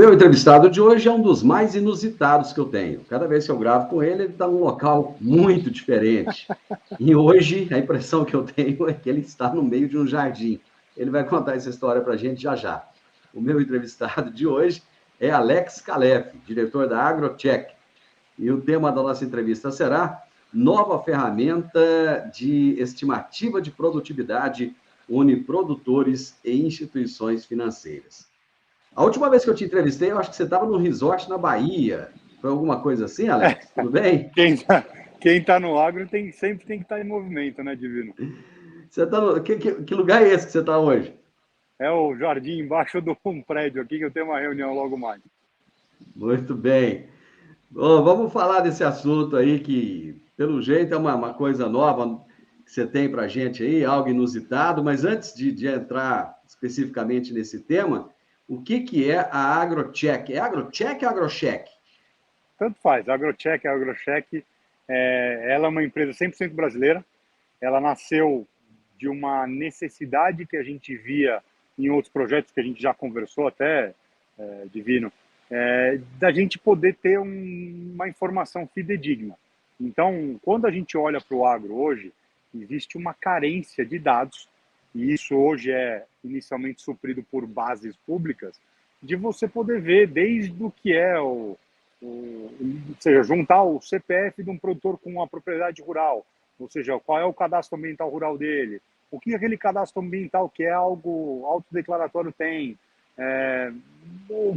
meu entrevistado de hoje é um dos mais inusitados que eu tenho. Cada vez que eu gravo com ele, ele está num local muito diferente. E hoje, a impressão que eu tenho é que ele está no meio de um jardim. Ele vai contar essa história para a gente já já. O meu entrevistado de hoje é Alex Calef, diretor da AgroCheck. E o tema da nossa entrevista será nova ferramenta de estimativa de produtividade une produtores e instituições financeiras. A última vez que eu te entrevistei, eu acho que você estava no resort na Bahia. Foi alguma coisa assim, Alex? Tudo bem? Quem tá no agro sempre tem que estar em movimento, né, Divino? Você tá no... que lugar é esse que você está hoje? É o jardim embaixo de um prédio aqui que eu tenho uma reunião logo mais. Muito bem. Bom, vamos falar desse assunto aí que, pelo jeito, é uma coisa nova que você tem para a gente aí, algo inusitado. Mas antes de entrar especificamente nesse tema, o que é a AgroCheck? É AgroCheck ou AgroCheck? Tanto faz, a AgroCheck, ela é uma empresa 100% brasileira. Ela nasceu de uma necessidade que a gente via em outros projetos que a gente já conversou até, Divino, da gente poder ter uma informação fidedigna. Então, quando a gente olha para o agro hoje, existe uma carência de dados, e isso hoje é inicialmente suprido por bases públicas, de você poder ver desde o que é ou seja, juntar o CPF de um produtor com uma propriedade rural, ou seja, qual é o cadastro ambiental rural dele, o que aquele cadastro ambiental, que é algo autodeclaratório, tem, é,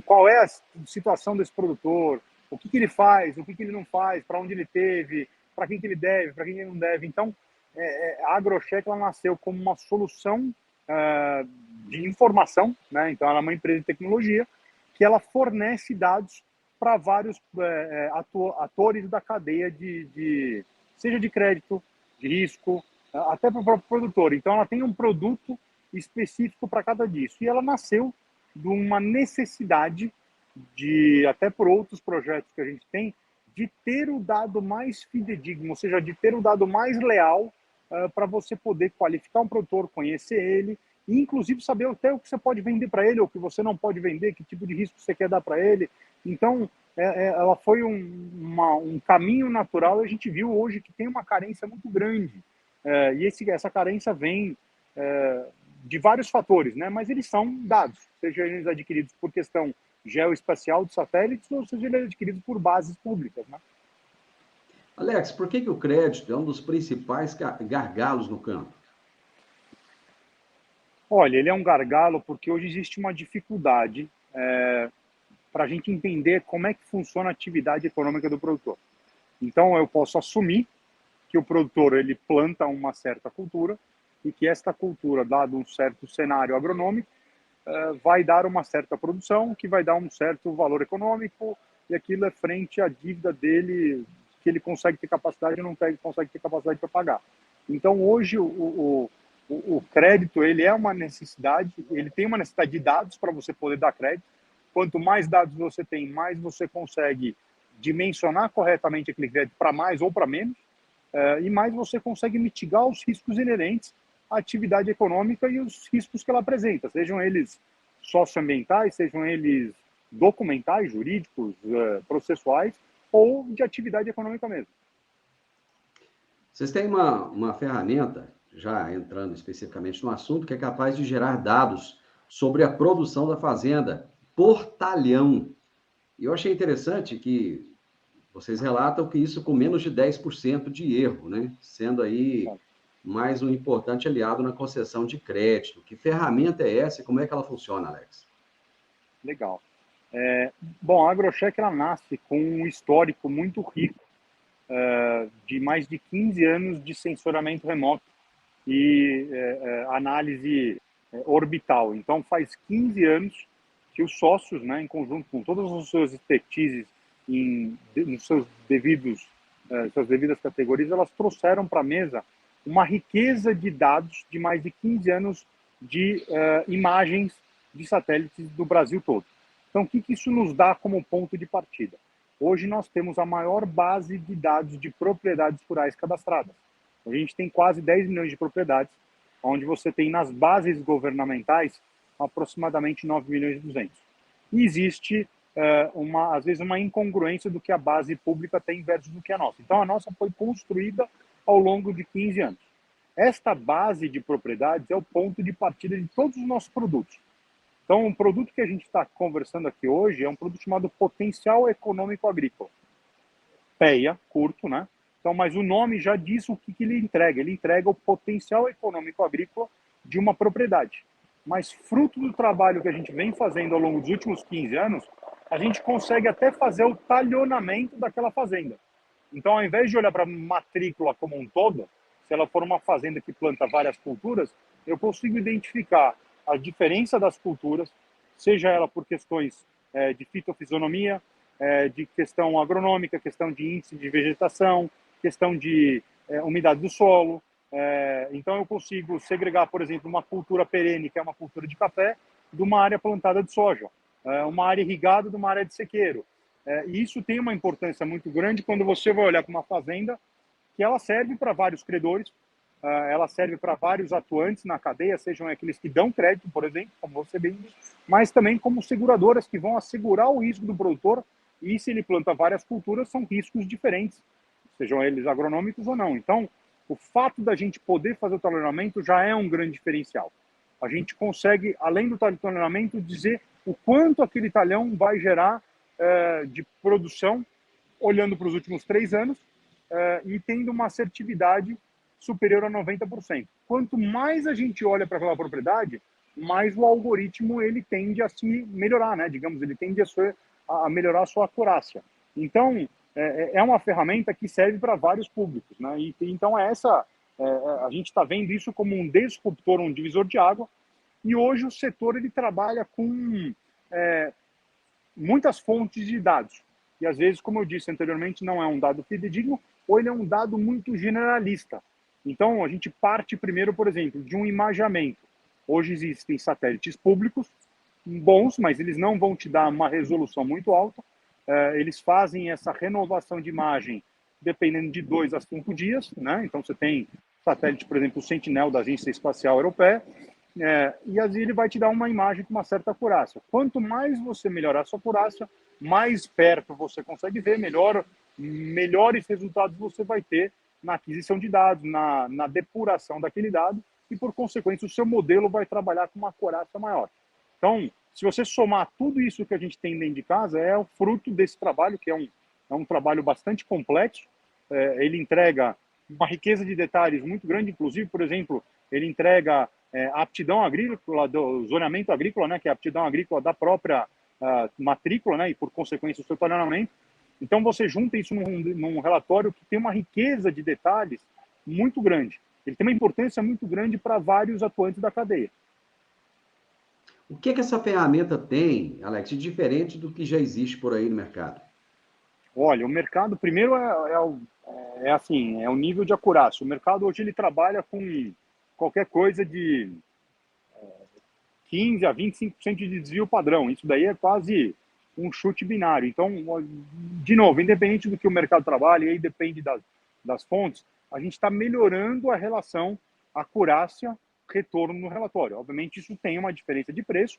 qual é a situação desse produtor, o que ele faz, o que ele não faz, para onde ele teve, para quem que ele deve, para quem ele não deve. Então, a AgroCheck ela nasceu como uma solução de informação, né? Então, ela é uma empresa de tecnologia que ela fornece dados para vários atores da cadeia seja de crédito, de risco, até para o próprio produtor. Então, ela tem um produto específico para cada disso. E ela nasceu de uma necessidade até por outros projetos que a gente tem, de ter o dado mais fidedigno, ou seja, de ter o dado mais leal para você poder qualificar um produtor, conhecer ele e, inclusive, saber até o que você pode vender para ele ou o que você não pode vender, que tipo de risco você quer dar para ele. Então, ela foi um caminho natural e a gente viu hoje que tem uma carência muito grande. E essa carência vem de vários fatores, né? Mas eles são dados, sejam eles adquiridos por questão geoespacial de satélites ou seja eles adquiridos por bases públicas, né? Alex, por que o crédito é um dos principais gargalos no campo? Olha, ele é um gargalo porque hoje existe uma dificuldade para a gente entender como é que funciona a atividade econômica do produtor. Então, eu posso assumir que o produtor ele planta uma certa cultura e que esta cultura, dado um certo cenário agronômico, vai dar uma certa produção, que vai dar um certo valor econômico, e aquilo é frente à dívida dele, que ele consegue ter capacidade ou não consegue ter capacidade para pagar. Então, hoje, o crédito ele é uma necessidade, ele tem uma necessidade de dados para você poder dar crédito. Quanto mais dados você tem, mais você consegue dimensionar corretamente aquele crédito para mais ou para menos, e mais você consegue mitigar os riscos inerentes à atividade econômica e os riscos que ela apresenta, sejam eles socioambientais, sejam eles documentais, jurídicos, processuais, ou de atividade econômica mesmo. Vocês têm uma ferramenta, já entrando especificamente no assunto, que é capaz de gerar dados sobre a produção da fazenda por talhão. E eu achei interessante que vocês relatam que isso com menos de 10% de erro, né? Sendo aí mais um importante aliado na concessão de crédito. Que ferramenta é essa e como é que ela funciona, Alex? Legal. Bom, a AgroCheck ela nasce com um histórico muito rico de mais de 15 anos de sensoramento remoto e análise orbital. Então, faz 15 anos que os sócios, né, em conjunto com todas as suas expertises nos seus suas devidas categorias, elas trouxeram para a mesa uma riqueza de dados de mais de 15 anos de imagens de satélites do Brasil todo. Então, o que isso nos dá como ponto de partida? Hoje nós temos a maior base de dados de propriedades rurais cadastradas. A gente tem quase 10 milhões de propriedades, onde você tem nas bases governamentais aproximadamente 9 milhões e 200. E existe às vezes, uma incongruência do que a base pública tem versus do que a nossa. Então, a nossa foi construída ao longo de 15 anos. Esta base de propriedades é o ponto de partida de todos os nossos produtos. Então, o produto que a gente está conversando aqui hoje é um produto chamado Potencial Econômico Agrícola. PEA, curto, né? Então, mas o nome já diz o que ele entrega. Ele entrega o potencial econômico agrícola de uma propriedade. Mas, fruto do trabalho que a gente vem fazendo ao longo dos últimos 15 anos, a gente consegue até fazer o talhonamento daquela fazenda. Então, ao invés de olhar para a matrícula como um todo, se ela for uma fazenda que planta várias culturas, eu consigo identificar a diferença das culturas, seja ela por questões de fitofisionomia, de questão agronômica, questão de índice de vegetação, questão de umidade do solo. Então, eu consigo segregar, por exemplo, uma cultura perene, que é uma cultura de café, de uma área plantada de soja, uma área irrigada de uma área de sequeiro. E isso tem uma importância muito grande quando você vai olhar para uma fazenda que ela serve para vários credores, ela serve para vários atuantes na cadeia, sejam aqueles que dão crédito, por exemplo, como você bem disse, mas também como seguradoras que vão assegurar o risco do produtor, e se ele planta várias culturas, são riscos diferentes, sejam eles agronômicos ou não. Então, o fato da gente poder fazer o talhonamento já é um grande diferencial. A gente consegue, além do talhonamento, dizer o quanto aquele talhão vai gerar de produção, olhando para os últimos 3 anos, e tendo uma assertividade superior a 90%. Quanto mais a gente olha para aquela propriedade, mais o algoritmo ele tende a se melhorar, né? Digamos, ele tende a melhorar a sua acurácia. Então, é uma ferramenta que serve para vários públicos, né? E então a gente está vendo isso como um disruptor, um divisor de água. E hoje o setor ele trabalha com muitas fontes de dados. E às vezes, como eu disse anteriormente, não é um dado fidedigno ou ele é um dado muito generalista. Então, a gente parte primeiro, por exemplo, de um imageamento. Hoje existem satélites públicos bons, mas eles não vão te dar uma resolução muito alta. Eles fazem essa renovação de imagem dependendo de 2 a 5 dias, né? Então, você tem satélite, por exemplo, o Sentinel da Agência Espacial Europeia, e assim ele vai te dar uma imagem com uma certa acurácia. Quanto mais você melhorar a sua acurácia, mais perto você consegue ver, melhores resultados você vai ter na aquisição de dados, na depuração daquele dado, e por consequência o seu modelo vai trabalhar com uma acurácia maior. Então, se você somar tudo isso que a gente tem dentro de casa, é o fruto desse trabalho, que é um trabalho bastante complexo. Ele entrega uma riqueza de detalhes muito grande, inclusive, por exemplo, ele entrega a aptidão agrícola, do zoneamento agrícola, né, que é a aptidão agrícola da própria matrícula, né, e por consequência o seu talhonamento. Então você junta isso num relatório que tem uma riqueza de detalhes muito grande. Ele tem uma importância muito grande para vários atuantes da cadeia. O que essa ferramenta tem, Alex, de diferente do que já existe por aí no mercado? Olha, o mercado, primeiro, é o nível de acurácia. O mercado hoje ele trabalha com qualquer coisa de 15 a 25% de desvio padrão. Isso daí é quase um chute binário. Então, de novo, independente do que o mercado trabalha, e aí depende das fontes, a gente está melhorando a relação acurácia-retorno no relatório. Obviamente, isso tem uma diferença de preço,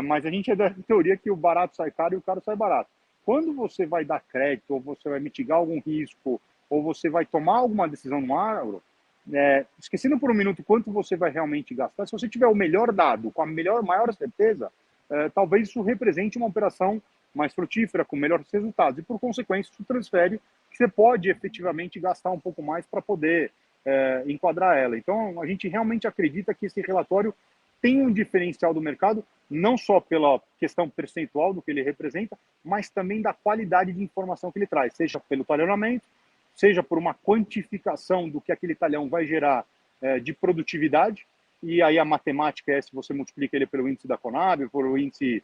mas a gente é da teoria que o barato sai caro e o caro sai barato. Quando você vai dar crédito, ou você vai mitigar algum risco, ou você vai tomar alguma decisão no agro, esquecendo por um minuto quanto você vai realmente gastar, se você tiver o melhor dado, com a maior certeza, talvez isso represente uma operação mais frutífera, com melhores resultados, e por consequência isso transfere que você pode efetivamente gastar um pouco mais para poder enquadrar ela. Então, a gente realmente acredita que esse relatório tem um diferencial do mercado, não só pela questão percentual do que ele representa, mas também da qualidade de informação que ele traz, seja pelo talhonamento, seja por uma quantificação do que aquele talhão vai gerar de produtividade, e aí a matemática se você multiplica ele pelo índice da Conab, pelo índice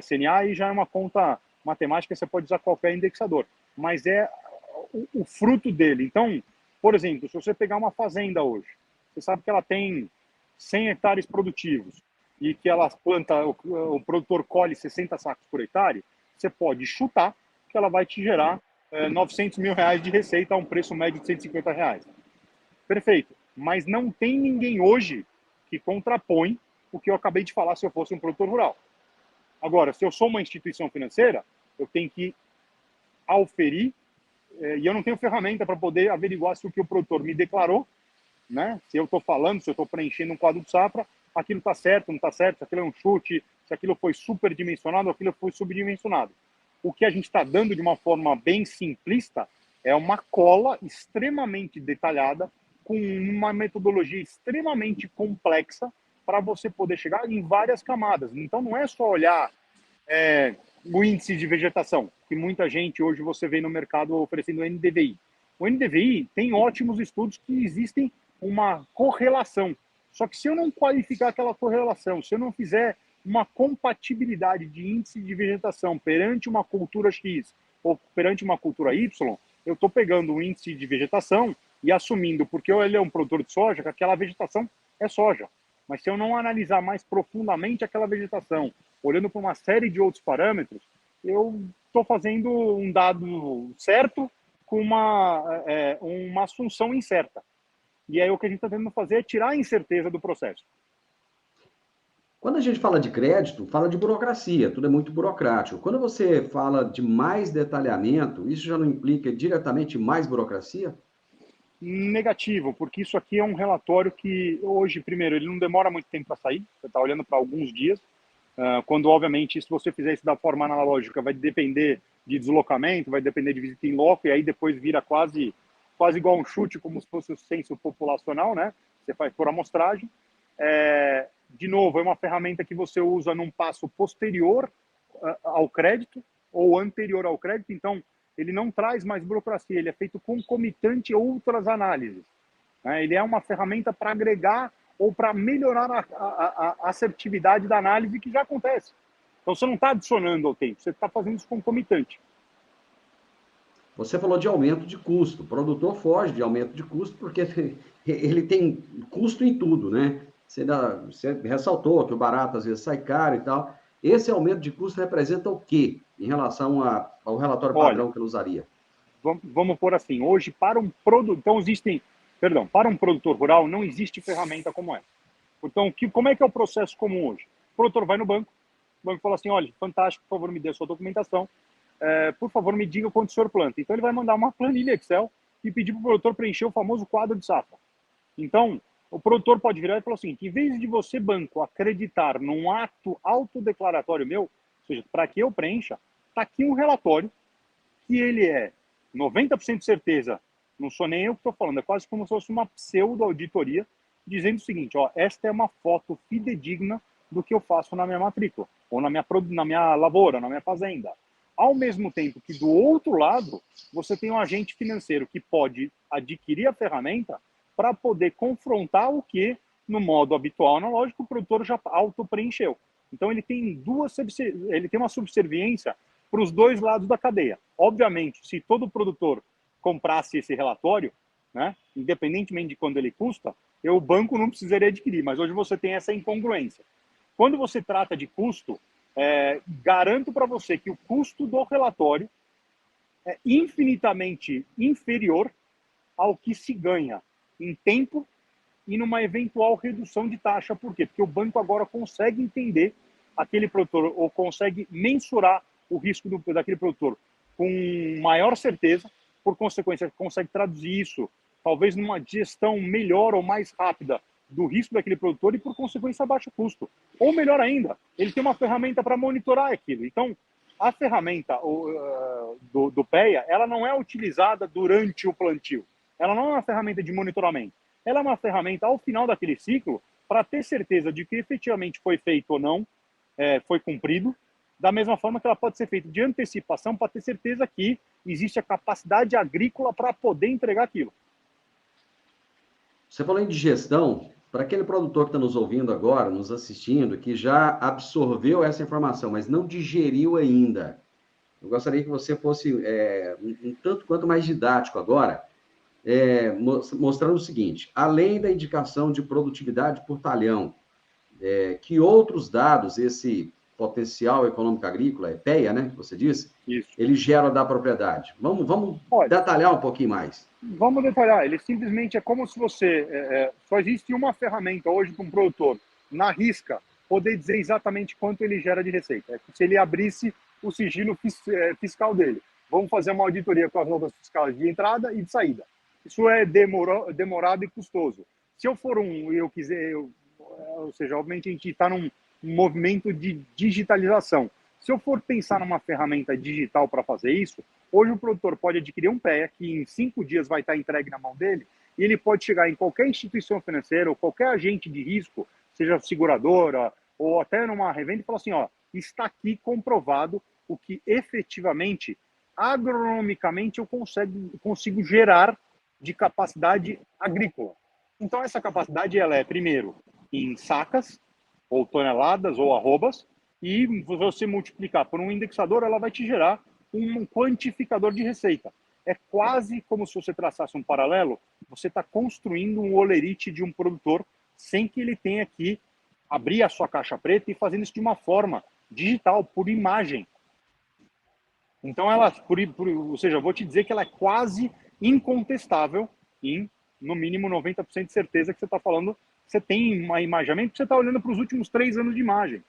CNA, e já é uma conta matemática, você pode usar qualquer indexador, mas é o fruto dele. Então, por exemplo, se você pegar uma fazenda hoje, você sabe que ela tem 100 hectares produtivos e que ela planta, o produtor colhe 60 sacos por hectare, você pode chutar que ela vai te gerar 900 mil reais de receita a um preço médio de 150 reais. Perfeito. Mas não tem ninguém hoje que contrapõe o que eu acabei de falar se eu fosse um produtor rural. Agora, se eu sou uma instituição financeira, eu tenho que auferir, e eu não tenho ferramenta para poder averiguar se o que o produtor me declarou, né? Se eu estou falando, se eu estou preenchendo um quadro de safra, aquilo está certo, não está certo, se aquilo é um chute, se aquilo foi superdimensionado, aquilo foi subdimensionado. O que a gente está dando de uma forma bem simplista é uma cola extremamente detalhada, com uma metodologia extremamente complexa para você poder chegar em várias camadas. Então, não é só olhar o índice de vegetação, que muita gente hoje você vê no mercado oferecendo o NDVI. O NDVI tem ótimos estudos que existem uma correlação. Só que se eu não qualificar aquela correlação, se eu não fizer uma compatibilidade de índice de vegetação perante uma cultura X ou perante uma cultura Y, eu estou pegando o índice de vegetação e assumindo, porque ele é um produtor de soja, que aquela vegetação é soja. Mas se eu não analisar mais profundamente aquela vegetação, olhando para uma série de outros parâmetros, eu estou fazendo um dado certo com uma assunção incerta. E aí o que a gente está tentando fazer é tirar a incerteza do processo. Quando a gente fala de crédito, fala de burocracia, tudo é muito burocrático. Quando você fala de mais detalhamento, isso já não implica diretamente mais burocracia? Negativo, porque isso aqui é um relatório que hoje, primeiro, ele não demora muito tempo para sair, você está olhando para alguns dias, quando, obviamente, se você fizer isso da forma analógica, vai depender de deslocamento, vai depender de visita em loco, e aí depois vira quase igual um chute, como se fosse o censo populacional, né? Você faz por amostragem. De novo, é uma ferramenta que você usa num passo posterior ao crédito ou anterior ao crédito, então ele não traz mais burocracia, ele é feito concomitante a outras análises. Ele é uma ferramenta para agregar ou para melhorar a assertividade da análise que já acontece. Então você não está adicionando ao tempo, você está fazendo isso concomitante. Você falou de aumento de custo. O produtor foge de aumento de custo porque ele tem custo em tudo, né? Você ressaltou que o barato às vezes sai caro e tal. Esse aumento de custo representa o quê em relação ao relatório Olha, padrão que ele usaria? vamos pôr assim, hoje para um produtor, então para um produtor rural não existe ferramenta como essa. Então, como é que é o processo comum hoje? O produtor vai no banco, o banco fala assim, olha, fantástico, por favor, me dê a sua documentação, por favor, me diga quanto o senhor planta. Então, ele vai mandar uma planilha Excel e pedir para o produtor preencher o famoso quadro de safra. Então, o produtor pode virar e falar assim, em vez de você, banco, acreditar num ato autodeclaratório meu, ou seja, para que eu preencha, está aqui um relatório que ele é 90% de certeza, não sou nem eu que estou falando, é quase como se fosse uma pseudo-auditoria, dizendo o seguinte, ó, esta é uma foto fidedigna do que eu faço na minha matrícula, ou na minha lavoura, na minha fazenda. Ao mesmo tempo que, do outro lado, você tem um agente financeiro que pode adquirir a ferramenta para poder confrontar o que, no modo habitual analógico, o produtor já auto-preencheu. Então, ele tem uma subserviência para os dois lados da cadeia. Obviamente, se todo produtor comprasse esse relatório, né, independentemente de quando ele custa, o banco não precisaria adquirir, mas hoje você tem essa incongruência. Quando você trata de custo, garanto para você que o custo do relatório é infinitamente inferior ao que se ganha em tempo e numa eventual redução de taxa. Por quê? Porque o banco agora consegue entender aquele produtor ou consegue mensurar o risco daquele produtor com maior certeza, por consequência, consegue traduzir isso, talvez numa gestão melhor ou mais rápida do risco daquele produtor e, por consequência, baixo custo. Ou melhor ainda, ele tem uma ferramenta para monitorar aquilo. Então, a ferramenta do PEA, ela não é utilizada durante o plantio. Ela não é uma ferramenta de monitoramento. Ela é uma ferramenta, ao final daquele ciclo, para ter certeza de que efetivamente foi feito ou não, foi cumprido, da mesma forma que ela pode ser feita de antecipação para ter certeza que existe a capacidade agrícola para poder entregar aquilo. Você falou em digestão, para aquele produtor que está nos ouvindo agora, nos assistindo, que já absorveu essa informação, mas não digeriu ainda. Eu gostaria que você fosse um tanto quanto mais didático agora, mostrando o seguinte, além da indicação de produtividade por talhão, que outros dados esse potencial econômico agrícola, PEA, né, que você disse, Isso. ele gera da propriedade. Vamos detalhar um pouquinho mais. Vamos detalhar. Ele simplesmente é como se você... só existe uma ferramenta hoje para um produtor, na risca, poder dizer exatamente quanto ele gera de receita. É que se ele abrisse o sigilo fiscal dele. Vamos fazer uma auditoria com as notas fiscais de entrada e de saída. Isso é demorado e custoso. Se eu for ou seja, obviamente a gente está num movimento de digitalização. Se eu for pensar numa ferramenta digital para fazer isso, hoje o produtor pode adquirir um PEA que em 5 dias vai estar entregue na mão dele e ele pode chegar em qualquer instituição financeira ou qualquer agente de risco, seja seguradora ou até numa revenda e falar assim, ó, está aqui comprovado o que efetivamente, agronomicamente, eu consigo gerar de capacidade agrícola. Então essa capacidade ela é, primeiro, em sacas, ou toneladas, ou arrobas, e você multiplicar por um indexador, ela vai te gerar um quantificador de receita. É quase como se você traçasse um paralelo, você está construindo um olerite de um produtor sem que ele tenha que abrir a sua caixa preta e fazendo isso de uma forma digital, por imagem. Então, ela, ou seja, eu vou te dizer que ela é quase incontestável em, no mínimo, 90% de certeza que você está falando, você tem uma imaginamento, você está olhando para os últimos 3 anos de imagem,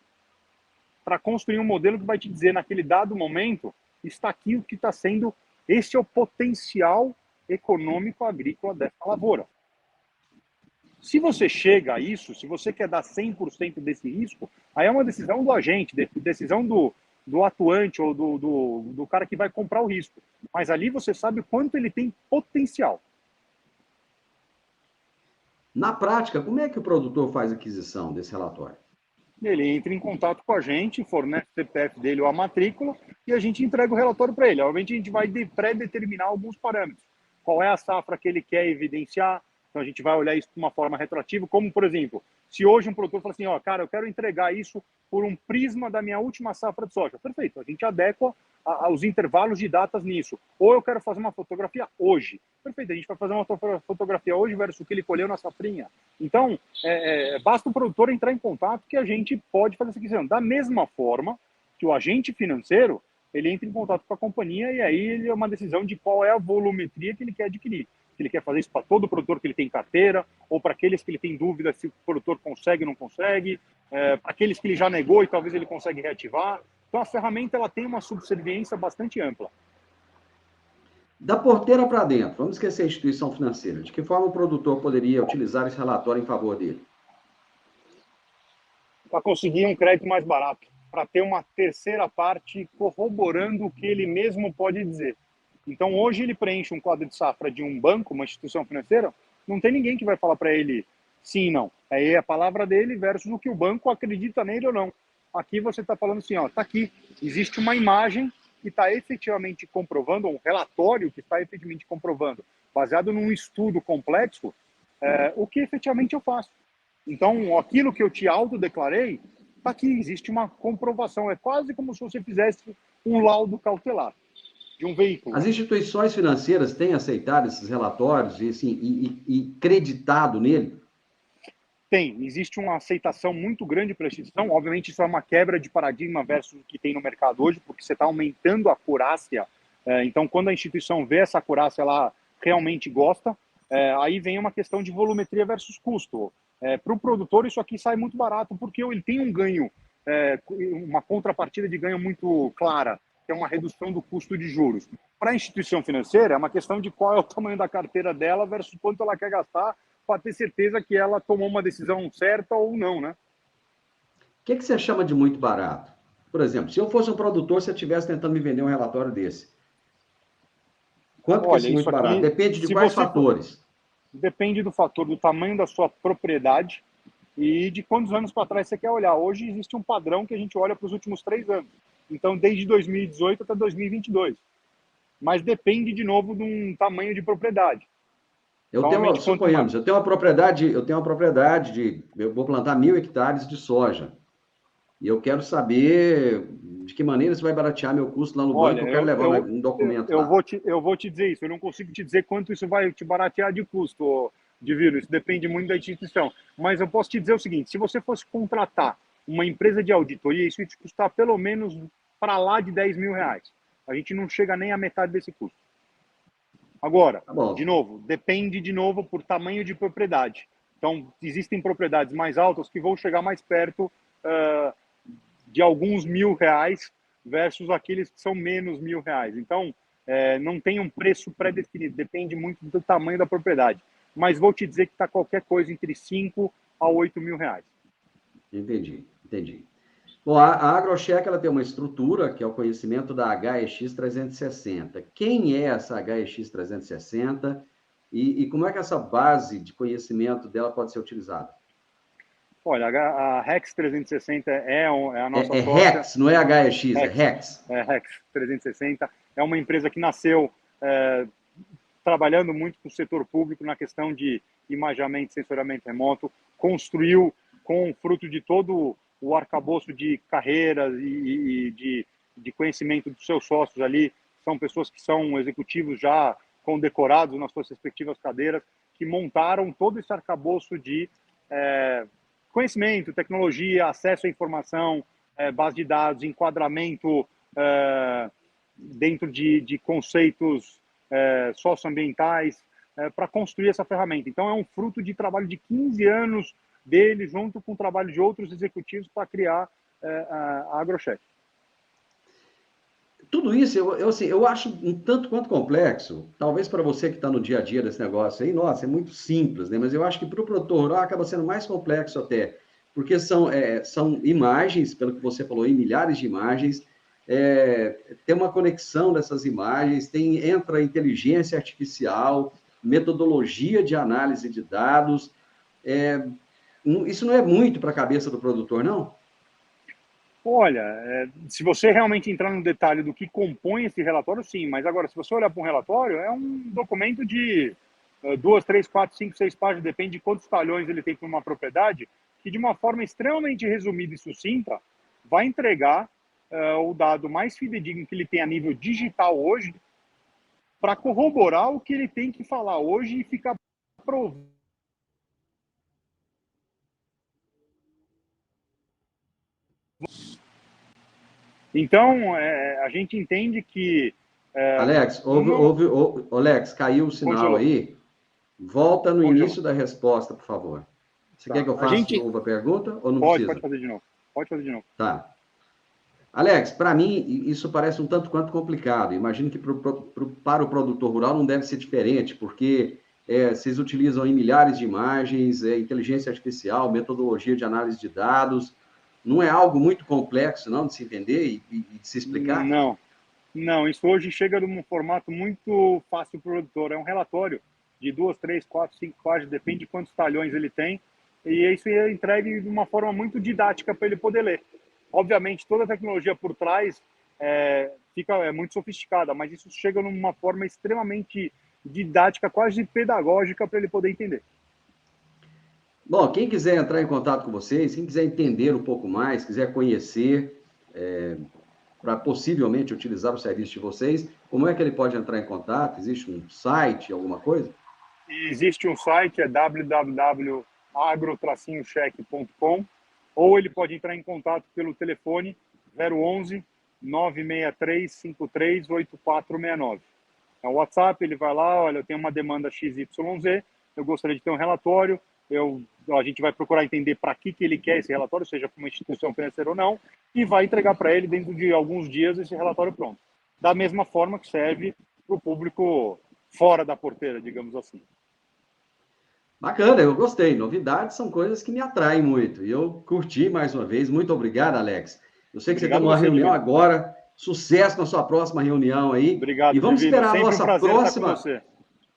para construir um modelo que vai te dizer, naquele dado momento, está aqui o que está sendo, esse é o potencial econômico agrícola dessa lavoura. Se você chega a isso, se você quer dar 100% desse risco, aí é uma decisão do agente, decisão do atuante ou do cara que vai comprar o risco. Mas ali você sabe o quanto ele tem potencial. Na prática, como é que o produtor faz a aquisição desse relatório? Ele entra em contato com a gente, fornece o CPF dele ou a matrícula e a gente entrega o relatório para ele. Obviamente a gente vai pré-determinar alguns parâmetros. Qual é a safra que ele quer evidenciar? Então a gente vai olhar isso de uma forma retroativa, como por exemplo, se hoje um produtor fala assim, ó, cara, eu quero entregar isso por um prisma da minha última safra de soja. Perfeito, a gente adequa os intervalos de datas nisso. Ou eu quero fazer uma fotografia hoje. Perfeito, a gente vai fazer uma fotografia hoje versus o que ele colheu na safrinha. Então, basta o produtor entrar em contato que a gente pode fazer essa aquisição. Da mesma forma que o agente financeiro, ele entra em contato com a companhia e aí ele é uma decisão de qual é a volumetria que ele quer adquirir. Se ele quer fazer isso para todo produtor que ele tem carteira, ou para aqueles que ele tem dúvida se o produtor consegue ou não consegue, para aqueles que ele já negou e talvez ele consegue reativar. Então, a ferramenta ela tem uma subserviência bastante ampla. Da porteira para dentro, vamos esquecer a instituição financeira. De que forma o produtor poderia utilizar esse relatório em favor dele? Para conseguir um crédito mais barato, para ter uma terceira parte corroborando o que ele mesmo pode dizer. Então, hoje ele preenche um quadro de safra de um banco, uma instituição financeira, não tem ninguém que vai falar para ele sim e não. Aí é a palavra dele versus o que o banco acredita nele ou não. Aqui você está falando assim, ó, está aqui, existe uma imagem que está efetivamente comprovando, um relatório que está efetivamente comprovando, baseado num estudo complexo, o que efetivamente eu faço. Então, aquilo que eu te autodeclarei, está aqui, existe uma comprovação. É quase como se você fizesse um laudo cautelar de um veículo. As instituições financeiras têm aceitado esses relatórios e, assim, e creditado nele? Tem, existe uma aceitação muito grande para a instituição. Obviamente, isso é uma quebra de paradigma versus o que tem no mercado hoje, porque você está aumentando a acurácia. Então, quando a instituição vê essa acurácia, ela realmente gosta. Aí vem uma questão de volumetria versus custo. Para o produtor, isso aqui sai muito barato, porque ele tem um ganho, uma contrapartida de ganho muito clara, que é uma redução do custo de juros. Para a instituição financeira, é uma questão de qual é o tamanho da carteira dela versus quanto ela quer gastar para ter certeza que ela tomou uma decisão certa ou não, né? O que você chama de muito barato? Por exemplo, se eu fosse um produtor, se eu estivesse tentando me vender um relatório desse, quanto que é Olha, esse isso muito barato? aqui, Depende de se quais você fatores? depende do fator do tamanho da sua propriedade e de quantos anos para trás você quer olhar. Hoje existe um padrão que a gente olha para os últimos 3 anos. Então, desde 2018 até 2022. Mas depende, de novo, de um tamanho de propriedade. Suponhamos, eu tenho uma propriedade eu vou plantar 1.000 hectares de soja. E eu quero saber de que maneira você vai baratear meu custo lá no Olha, banco, eu quero levar um documento lá. eu vou te dizer isso, eu não consigo te dizer quanto isso vai te baratear de custo, Divino, isso depende muito da instituição. Mas eu posso te dizer o seguinte, se você fosse contratar uma empresa de auditoria, isso ia te custar pelo menos para lá de R$ 10.000. A gente não chega nem à metade desse custo. Agora, Tá bom. de novo, depende de novo por tamanho de propriedade. Então, existem propriedades mais altas que vão chegar mais perto de alguns R$ 1.000 versus aqueles que são menos R$ 1.000. Então, não tem um preço pré-definido, depende muito do tamanho da propriedade. Mas vou te dizer que está qualquer coisa entre 5 a 8 mil reais. Entendi, entendi. Bom, a AgroCheck, ela tem uma estrutura, que é o conhecimento da HEX 360. Quem é essa HEX 360 e como é que essa base de conhecimento dela pode ser utilizada? Olha, a REX 360 é a nossa É sócia. REX, não é HEX, é REX. É REX 360. É uma empresa que nasceu trabalhando muito com o setor público na questão de imageamento e sensoriamento remoto, construiu com fruto de todo o arcabouço de carreiras e de conhecimento dos seus sócios ali, são pessoas que são executivos já condecorados nas suas respectivas cadeiras, que montaram todo esse arcabouço de conhecimento, tecnologia, acesso à informação, base de dados, enquadramento dentro de conceitos socioambientais, para construir essa ferramenta. Então, é um fruto de trabalho de 15 anos dele, junto com o trabalho de outros executivos, para criar a AgroCheck. Tudo isso, eu acho um tanto quanto complexo. Talvez para você que está no dia a dia desse negócio aí, nossa, é muito simples, né? Mas eu acho que para o produtor rural acaba sendo mais complexo até, porque são imagens, pelo que você falou, milhares de imagens, tem uma conexão dessas imagens, entra inteligência artificial, metodologia de análise de dados. Isso não é muito para a cabeça do produtor, não? Olha, se você realmente entrar no detalhe do que compõe esse relatório, sim. Mas agora, se você olhar para um relatório, é um documento de 2, 3, 4, 5, 6 páginas, depende de quantos talhões ele tem para uma propriedade, que de uma forma extremamente resumida e sucinta, vai entregar o dado mais fidedigno que ele tem a nível digital hoje, para corroborar o que ele tem que falar hoje e ficar provando. Então, a gente entende que... Alex, Alex, caiu o sinal Congelou. aí. Volta no Congelou. início da resposta, por favor. Você quer que eu faça de novo a pergunta ou não Pode precisa? fazer de novo. Pode fazer de novo. Tá. Alex, para mim, isso parece um tanto quanto complicado. Imagino que para o produtor rural não deve ser diferente, porque vocês utilizam em milhares de imagens, inteligência artificial, metodologia de análise de dados. Não é algo muito complexo, não, de se entender e de se explicar? Não, isso hoje chega num formato muito fácil para o produtor. É um relatório de 2, 3, 4, 5 páginas, depende de quantos talhões ele tem, e isso é entregue de uma forma muito didática para ele poder ler. Obviamente, toda a tecnologia por trás fica muito sofisticada, mas isso chega numa forma extremamente didática, quase pedagógica, para ele poder entender. Bom, quem quiser entrar em contato com vocês, quem quiser entender um pouco mais, quiser conhecer, para possivelmente utilizar o serviço de vocês, como é que ele pode entrar em contato? Existe um site, alguma coisa? Existe um site, é www.agro-check.com, ou ele pode entrar em contato pelo telefone 011 963 53 8469. É o WhatsApp, ele vai lá, olha, eu tenho uma demanda XYZ, eu gostaria de ter um relatório, a gente vai procurar entender para que ele quer esse relatório, seja para uma instituição financeira ou não, e vai entregar para ele dentro de alguns dias esse relatório pronto. Da mesma forma que serve para o público fora da porteira, digamos assim. Bacana, eu gostei. Novidades são coisas que me atraem muito. E eu curti mais uma vez. Muito obrigado, Alex. Eu sei que você tem uma reunião agora. Sucesso na sua próxima reunião aí. Obrigado, e vamos esperar a nossa próxima.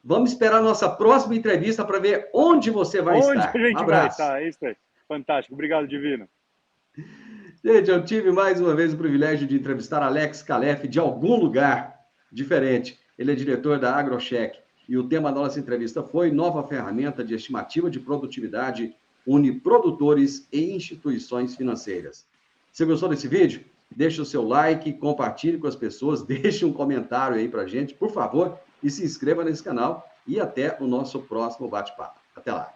Vamos esperar a nossa próxima entrevista para ver onde você vai estar. Onde a gente vai estar, é isso aí. Fantástico. Obrigado, Divino. Gente, eu tive mais uma vez o privilégio de entrevistar Alex Calef de algum lugar diferente. Ele é diretor da AgroCheck. E o tema da nossa entrevista foi nova ferramenta de estimativa de produtividade une produtores e instituições financeiras. Você gostou desse vídeo? Deixe o seu like, compartilhe com as pessoas, deixe um comentário aí para a gente, por favor, e se inscreva nesse canal. E até o nosso próximo bate-papo. Até lá!